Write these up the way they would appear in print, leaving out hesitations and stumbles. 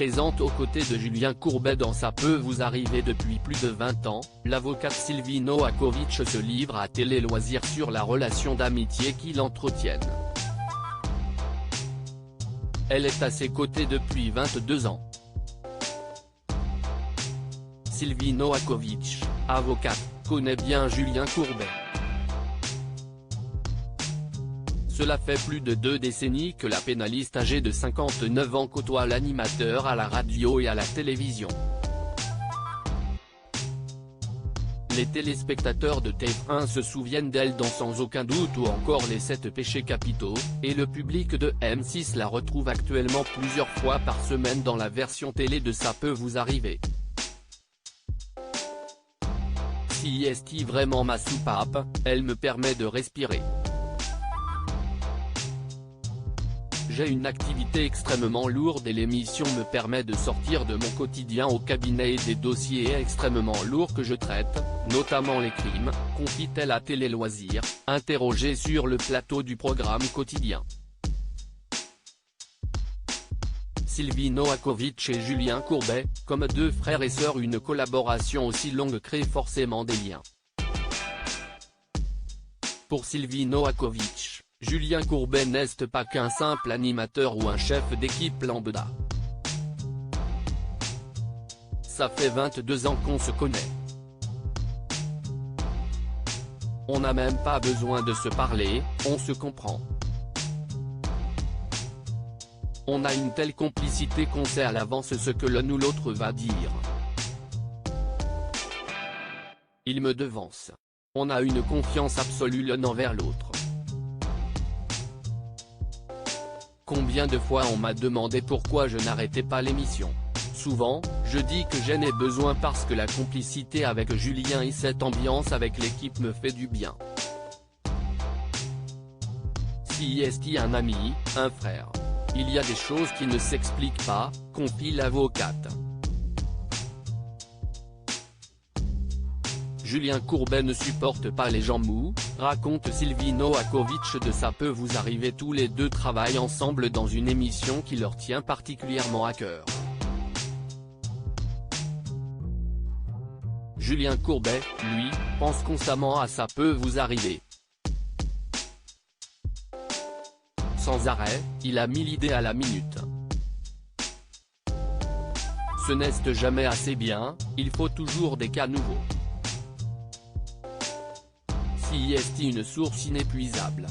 Présente aux côtés de Julien Courbet dans Ça peut vous arriver depuis plus de 20 ans, l'avocate Sylvie Novakovic se livre à Télé Loisirs sur la relation d'amitié qu'ils entretiennent. Elle est à ses côtés depuis 22 ans. Sylvie Novakovic, avocate, connaît bien Julien Courbet. Cela fait plus de 2 décennies que la pénaliste âgée de 59 ans côtoie l'animateur à la radio et à la télévision. Les téléspectateurs de TF1 se souviennent d'elle dans Sans aucun doute ou encore Les 7 péchés capitaux, et le public de M6 la retrouve actuellement plusieurs fois par semaine dans la version télé de Ça peut vous arriver. Si est vraiment ma soupape, elle me permet de respirer. J'ai une activité extrêmement lourde et l'émission me permet de sortir de mon quotidien au cabinet et des dossiers extrêmement lourds que je traite, notamment les crimes, confie-t-elle à Télé Loisirs, interrogée sur le plateau du programme quotidien. Sylvie Novakovic et Julien Courbet, comme 2 frères et sœurs, une collaboration aussi longue crée forcément des liens. Pour Sylvie Novakovic, Julien Courbet n'est pas qu'un simple animateur ou un chef d'équipe lambda. Ça fait 22 ans qu'on se connaît. On n'a même pas besoin de se parler, on se comprend. On a une telle complicité qu'on sait à l'avance ce que l'un ou l'autre va dire. Il me devance. On a une confiance absolue l'un envers l'autre. Combien de fois on m'a demandé pourquoi je n'arrêtais pas l'émission. Souvent, je dis que j'en ai besoin parce que la complicité avec Julien et cette ambiance avec l'équipe me fait du bien. Si est un ami, un frère. Il y a des choses qui ne s'expliquent pas, confie l'avocate. Julien Courbet ne supporte pas les gens mous, raconte Sylvie Novakovic de Ça peut vous arriver. Tous les 2 travaillent ensemble dans une émission qui leur tient particulièrement à cœur. Julien Courbet, lui, pense constamment à Ça peut vous arriver. Sans arrêt, il a 1000 idées à la minute. Ce n'est jamais assez bien, il faut toujours des cas nouveaux. Si est une source inépuisable.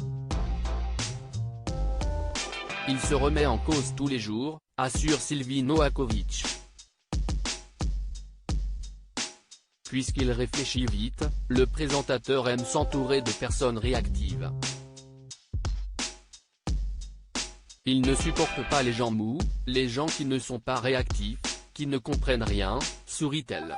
Il se remet en cause tous les jours, assure Sylvie Novakovic. Puisqu'il réfléchit vite, le présentateur aime s'entourer de personnes réactives. Il ne supporte pas les gens mous, les gens qui ne sont pas réactifs, qui ne comprennent rien, sourit-elle.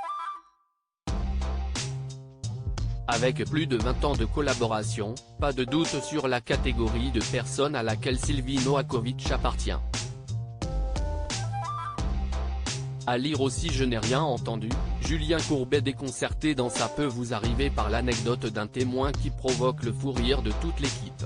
Avec plus de 20 ans de collaboration, pas de doute sur la catégorie de personnes à laquelle Sylvie Novakovic appartient. À lire aussi Je n'ai rien entendu, Julien Courbet déconcerté dans Ça peut vous arriver par l'anecdote d'un témoin qui provoque le fou rire de toute l'équipe.